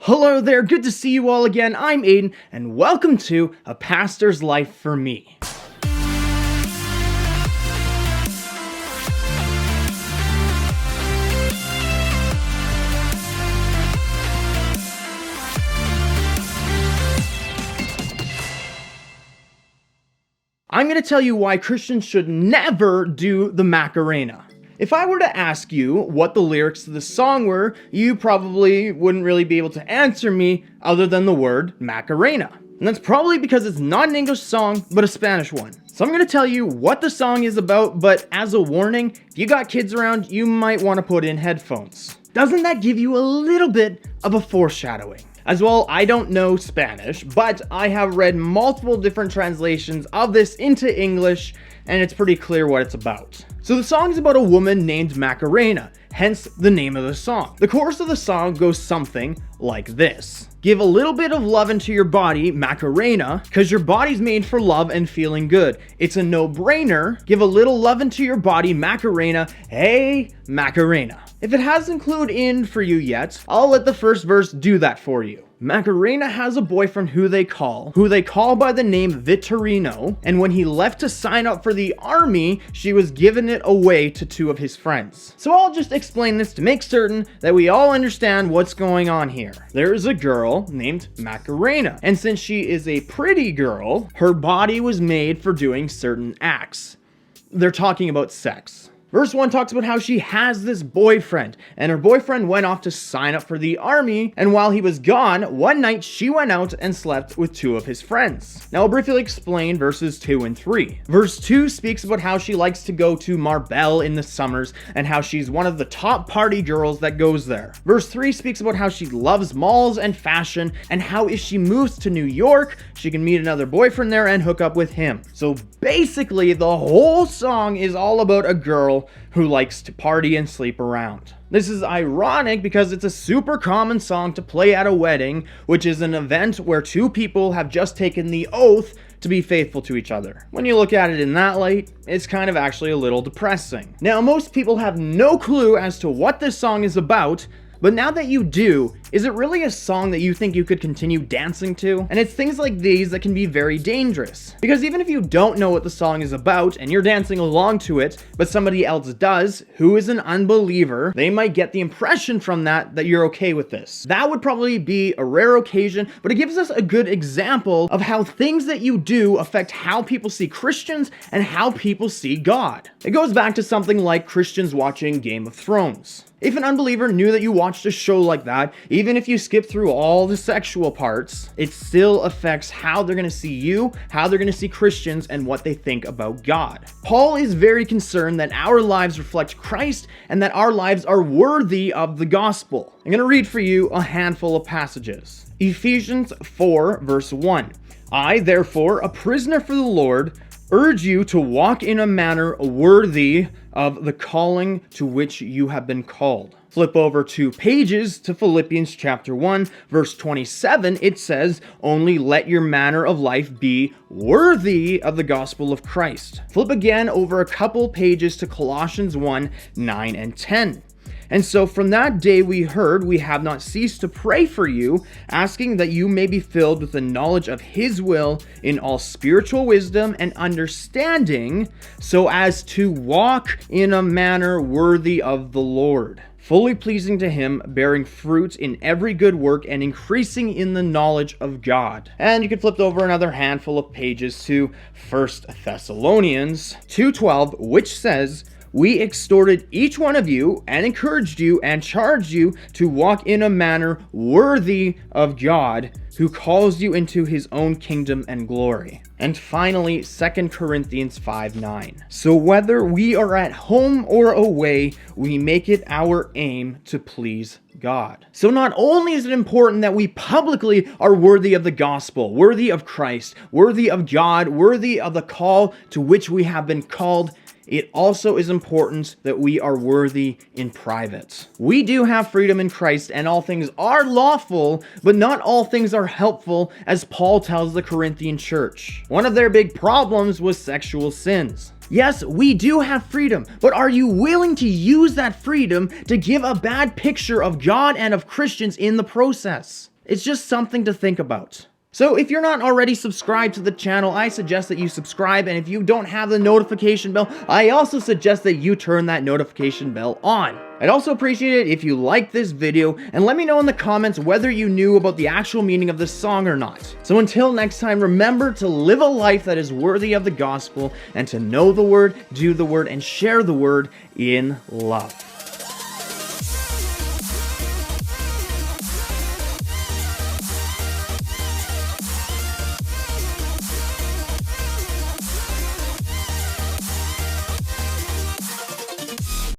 Hello there, good to see you all again. I'm Aiden, and welcome to A Pastor's Life for Me. I'm going to tell you why Christians should never do the Macarena. If I were to ask you what the lyrics to the song were, you probably wouldn't really be able to answer me other than the word Macarena. And that's probably because it's not an English song, but a Spanish one. So I'm going to tell you what the song is about, but as a warning, if you got kids around, you might want to put in headphones. Doesn't that give you a little bit of a foreshadowing? As well, I don't know Spanish, but I have read multiple different translations of this into English, and it's pretty clear what it's about. So the song is about a woman named Macarena, hence the name of the song. The chorus of the song goes something like this. Give a little bit of love into your body, Macarena, because your body's made for love and feeling good. It's a no-brainer. Give a little love into your body, Macarena. Hey, Macarena. If it hasn't clued in for you yet, I'll let the first verse do that for you. Macarena has a boyfriend who they call by the name Vitorino, and when he left to sign up for the army, she was giving it away to two of his friends. So I'll just explain this to make certain that we all understand what's going on here. There is a girl named Macarena, and since she is a pretty girl, her body was made for doing certain acts. They're talking about sex. Verse 1 talks about how she has this boyfriend, and her boyfriend went off to sign up for the army, and while he was gone, one night she went out and slept with two of his friends. Now I'll briefly explain verses 2 and 3. Verse 2 speaks about how she likes to go to Marbella in the summers, and how she's one of the top party girls that goes there. Verse 3 speaks about how she loves malls and fashion, and how if she moves to New York, she can meet another boyfriend there and hook up with him. So basically, the whole song is all about a girl who likes to party and sleep around. This is ironic because it's a super common song to play at a wedding, which is an event where two people have just taken the oath to be faithful to each other. When you look at it in that light, it's kind of actually a little depressing. Now, most people have no clue as to what this song is about, but now that you do, is it really a song that you think you could continue dancing to? And it's things like these that can be very dangerous. Because even if you don't know what the song is about and you're dancing along to it, but somebody else does, who is an unbeliever, they might get the impression from that you're okay with this. That would probably be a rare occasion, but it gives us a good example of how things that you do affect how people see Christians and how people see God. It goes back to something like Christians watching Game of Thrones. If an unbeliever knew that you watched a show like that, even if you skip through all the sexual parts, it still affects how they're going to see you, how they're going to see Christians, and what they think about God. Paul is very concerned that our lives reflect Christ and that our lives are worthy of the gospel. I'm going to read for you a handful of passages. Ephesians 4, verse 1. I, therefore, a prisoner for the Lord, urge you to walk in a manner worthy of the calling to which you have been called. Flip over 2 pages to Philippians chapter 1, verse 27. It says, only let your manner of life be worthy of the gospel of Christ. Flip again over a couple pages to Colossians 1, 9 and 10. And so from that day we heard, we have not ceased to pray for you, asking that you may be filled with the knowledge of his will in all spiritual wisdom and understanding, so as to walk in a manner worthy of the Lord, fully pleasing to him, bearing fruit in every good work and increasing in the knowledge of God. And you can flip over another handful of pages to 1 Thessalonians 2:12, which says, we exhorted each one of you and encouraged you and charged you to walk in a manner worthy of God, who calls you into his own kingdom and glory. And finally, 2 Corinthians 5:9. So whether we are at home or away, we make it our aim to please God. So not only is it important that we publicly are worthy of the gospel, worthy of Christ, worthy of God, worthy of the call to which we have been called, it also is important that we are worthy in private. We do have freedom in Christ, and all things are lawful, but not all things are helpful, as Paul tells the Corinthian church. One of their big problems was sexual sins. Yes, we do have freedom, but are you willing to use that freedom to give a bad picture of God and of Christians in the process? It's just something to think about. So if you're not already subscribed to the channel, I suggest that you subscribe, and if you don't have the notification bell, I also suggest that you turn that notification bell on. I'd also appreciate it if you liked this video, and let me know in the comments whether you knew about the actual meaning of this song or not. So until next time, remember to live a life that is worthy of the gospel, and to know the word, do the word, and share the word in love.